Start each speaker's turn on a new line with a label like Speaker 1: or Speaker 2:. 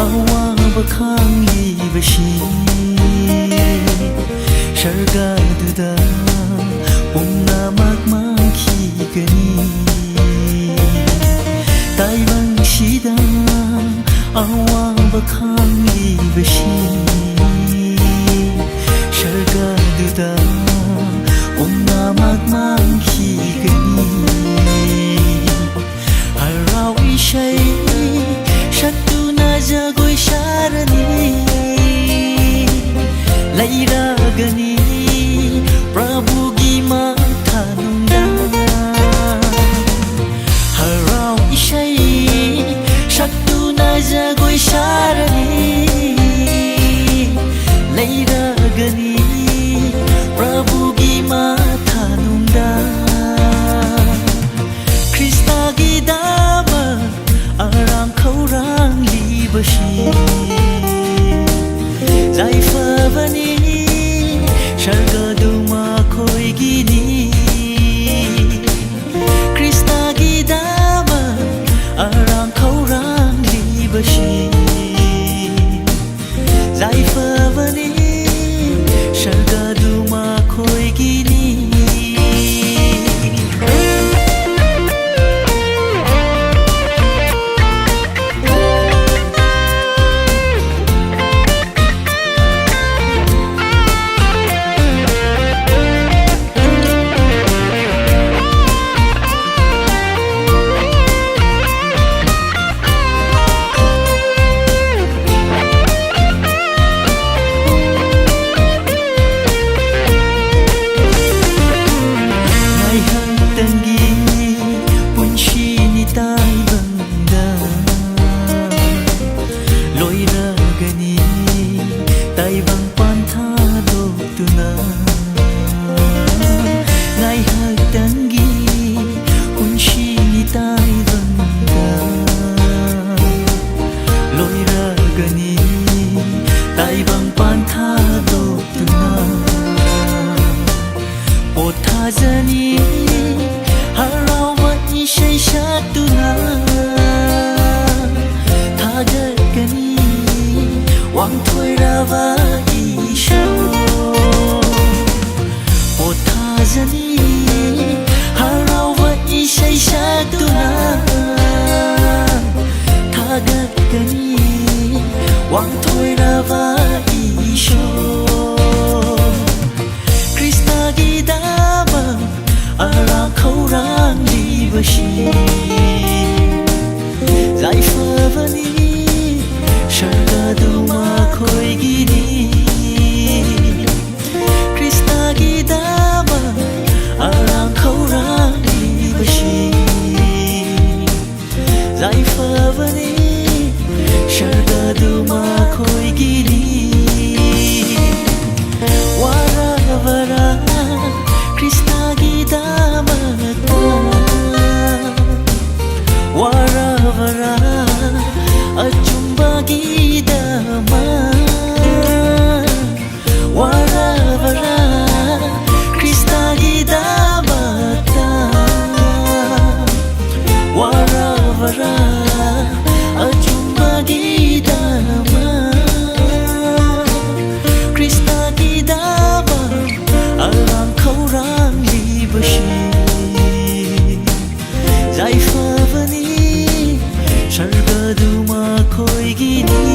Speaker 1: ꯑꯋꯥꯕ ꯈꯥꯡꯂꯤꯕꯁꯤ ꯁꯔꯒꯗꯨꯗ ꯄꯨꯝꯅꯃꯛ ꯃꯥꯡꯈꯤꯒꯅꯤ ꯇꯥꯏꯕꯪꯁꯤꯗ ꯑꯋꯥꯕ ꯈꯥꯡꯂꯤꯕꯁꯤ ꯁꯔꯒꯗꯨꯗ ꯄꯨꯝꯅꯃꯛ ꯃꯥꯡꯈꯤꯒꯅꯤ ꯍꯔꯥꯎ ꯏꯁꯩ ꯁꯛꯇꯨꯅ ꯖꯒꯣꯏ ꯁꯥꯔꯅꯤ ꯂꯩꯔꯒꯅꯤ ꯄ꯭ꯔꯚꯨꯒꯤ ꯃꯊꯥꯅꯨꯡꯗ ꯍꯔꯥꯎ ꯏꯁꯩ ꯁꯛꯇꯨꯅ ꯖꯒꯣꯏ ꯁꯥꯔꯅꯤ ꯂꯩꯔꯒꯅꯤ ꯄ꯭ꯔꯚꯨꯒꯤ ꯃꯊꯥꯅꯨꯡꯗ ꯈ꯭ꯔꯤꯁꯇꯒꯤꯗꯃꯛ ꯑꯔꯥꯝ ꯈꯧꯔꯥꯡꯂꯤꯕꯁꯤ ꯌꯥꯏꯐꯕꯅꯤ ꯁꯔꯒꯗꯨ ꯃꯈꯣꯏꯒꯤꯅꯤ ꯈ꯭ꯔꯤꯁꯇꯒꯤꯗꯃꯛ ꯑꯔꯥꯝ ꯈꯧꯔꯥꯡꯂꯤꯕꯁꯤ ꯌꯥꯏꯐꯕꯅꯤ ꯁꯔꯒꯗꯨ ꯃꯈꯣꯏꯒꯤ니 punshini taibangda loiragani taibang panthadokuna ngaihagdangi punshini taibangda loiragani taibang panthadokuna pothajani harawa ishay shatuna thagakani wangthoiraba isho pothajani harawa ishay shatuna thagakani wangthoiraba isho Kristagidamak aram khouranglibasi yaiꯐꯕꯅꯤ ꯁꯔꯒꯗꯨ ꯃꯈꯣꯏꯒꯤꯅꯤ ꯈ꯭ꯔꯤꯁꯇꯒꯤꯗꯃꯛ ꯑꯔꯥꯝ ꯈꯧꯔꯥꯡꯂꯤꯕꯁꯤ yaiꯐꯕꯅꯤ ꯁꯔꯒꯗꯨ ꯃꯈꯣꯏꯒꯤꯅꯤ warabara Kristagidamaka warabara achumbagidama warabara Kristagidamaka warabara achumbagidama Kristagidamaka aram khouranglibasi yaiФabani sargadu makhoigini